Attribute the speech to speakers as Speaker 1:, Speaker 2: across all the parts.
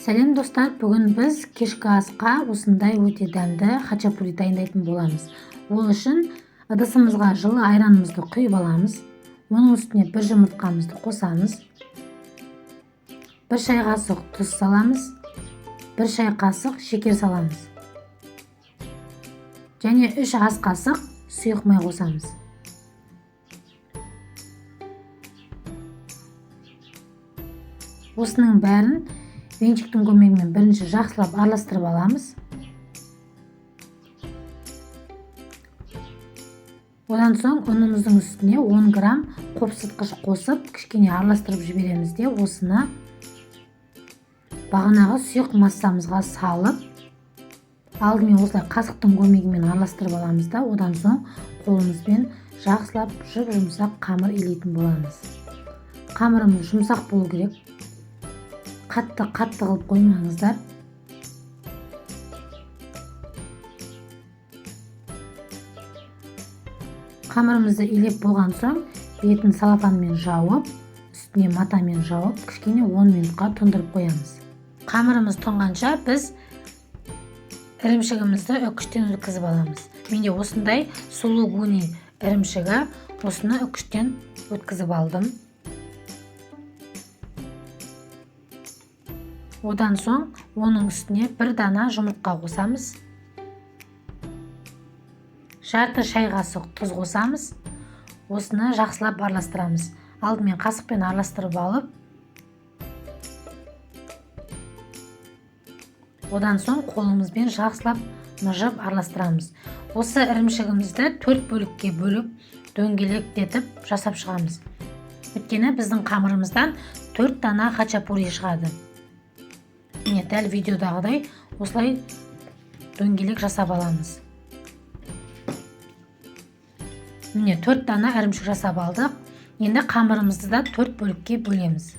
Speaker 1: Сәлем достар, бүгін біз кешкі асқа осындай өте дәмді хачапури дайындайтын боламыз. Ол үшін ыдысымызға жылы айранымызды құйып аламыз. Оның үстіне бір жұмыртқамызды қосамыз. 1 шай қасық тұз саламыз. 1 шай қасық шекер саламыз. Және 3 ас қасық сұйық май қосамыз. Осының бәрін венчиктің көмегімен бірінші жақсылап араластырып аламыз. Одан соң ұнымыздың үстіне 10 грамм қопсытқыш қосып, кішкене араластырып жібереміз де осыны бағанағы сұйық массамызға салып, алдымен осылай қасықтың көмегімен араластырып аламыз да, одан соң қолымызбен жақсылап жұмсақ қамыр илейтін боламыз. Қамырымыз жұмсақ болу керек. Қатты қылып қоймаңыздар. Қамырымызды илеп болған соң, бетін салафанмен жауып, үстіне матамен жауып, кішкене 10 минутқа тұндырып қоямыз. Қамырымыз тоңғанша біз ірімшігімізді үкіштен өткізіп аламыз. Менде осындай сулугуни ірімшігі, осыны үкіштен өткізіп алдым. Одан соң оның үстіне 1 дана жұмыртқа қосамыз. Жарты шай қасық тұз қосамыз. Осыны жақсылап араластырамыз. Алдымен қасықпен араластырып алып, одан соң қолымызбен жақсылап мыжып араластырамыз. Осы ірімшігімізді 4 бөлікке бөліп, дөңгелектетіп жасап шығамыз. Өйткені біздің қамырымыздан 4 дана хачапури шығады. Міне дәл видеодағыдай осылай дөңгелек жасап аламыз. Міне 4 дана ірімшік жасап алдық. Енді қамырымызды да 4 бөлікке бөлеміз.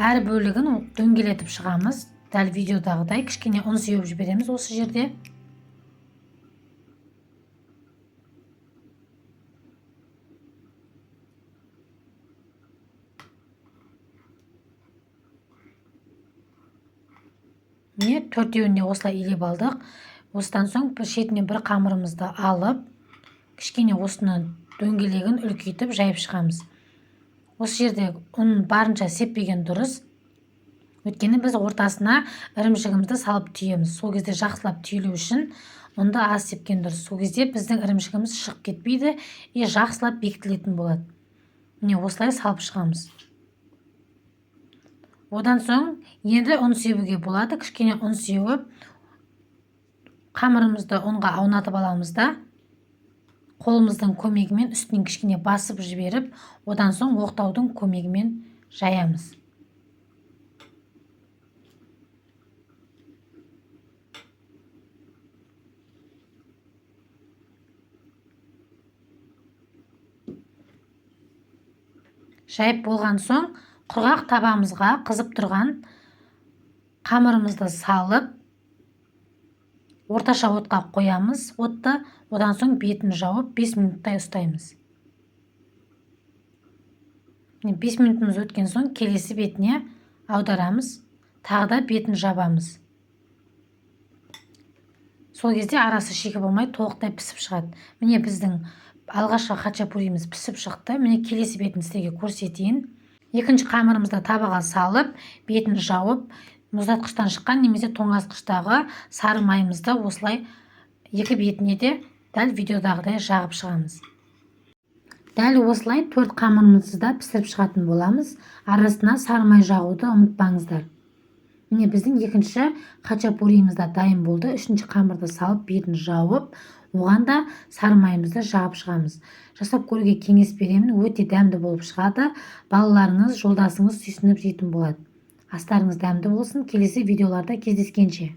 Speaker 1: Әр бөлігін дөңгелетіп шығамыз. Дәл видеодағыдай кішкене ұн сеуіп жібереміз осы жерде. Міне 4-еуіне осылай илеп алдық. Осыдан соң шетінен бір қамырымызды алып, кішкене осыны дөңгелегін үлкейтіп жайып шығамыз. Осы жерде ұн барынша сеппеген дұрыс. Өйткені біз ортасына ірімшігімізді салып түйеміз. Сол кезде жақсылап түйілу үшін ұнды аз сепкен дұрыс. Сол кезде біздің ірімшігіміз шығып кетпейді, жақсылап бекітілетін болады. Міне осылай салып шығамыз. Одан соң енді ұн сеуге болады. Кішкене ұн сеуіп, қамырымызды ұнға аунатып аламыз да, қолымыздың көмегімен үстінен кішкене басып жіберіп, одан соң оқтаудың көмегімен жаямыз. Жайып болған соң, құрғақ табамызға қызып тұрған қамырымызды салып, орташа отқа қоямыз отты, одан соң бетін жауып 5 минуттай ұстаймыз. 5 минутымыз өткен соң келесі бетіне аударамыз, тағы да бетін жабамыз. Сол кезде арасы шикі болмай толықтай пісіп шығады. Міне біздің алғашқы хачапуриміз пісіп шықты. Міне келесі бетін сіздерге көрсетейін. Екінші қамырымызды табаға салып, бетін жауып, мұздатқыштан шыққан немесе тоңазытқыштағы сары майымызды осылай екі бетіне де дәл видеодағыдай жағып шығамыз. Дәл осылай 4 қамырымызды да пісіріп шығатын боламыз. Арасына сары май жағуды ұмытпаңыздар. Міне біздің екінші хачапурimiz да дайын болды. Үшінші қамырды салып, бетін жауып, оған да сары майымызды жағып шығамыз. Жасап көруге кеңес беремін. Өте дәмді болып шығады. Балаларыңыз, жолдасыңыз сүйсініп жейтін болады. Астарыңыз дәмді болсын. Келесі видеоларда кездескенше.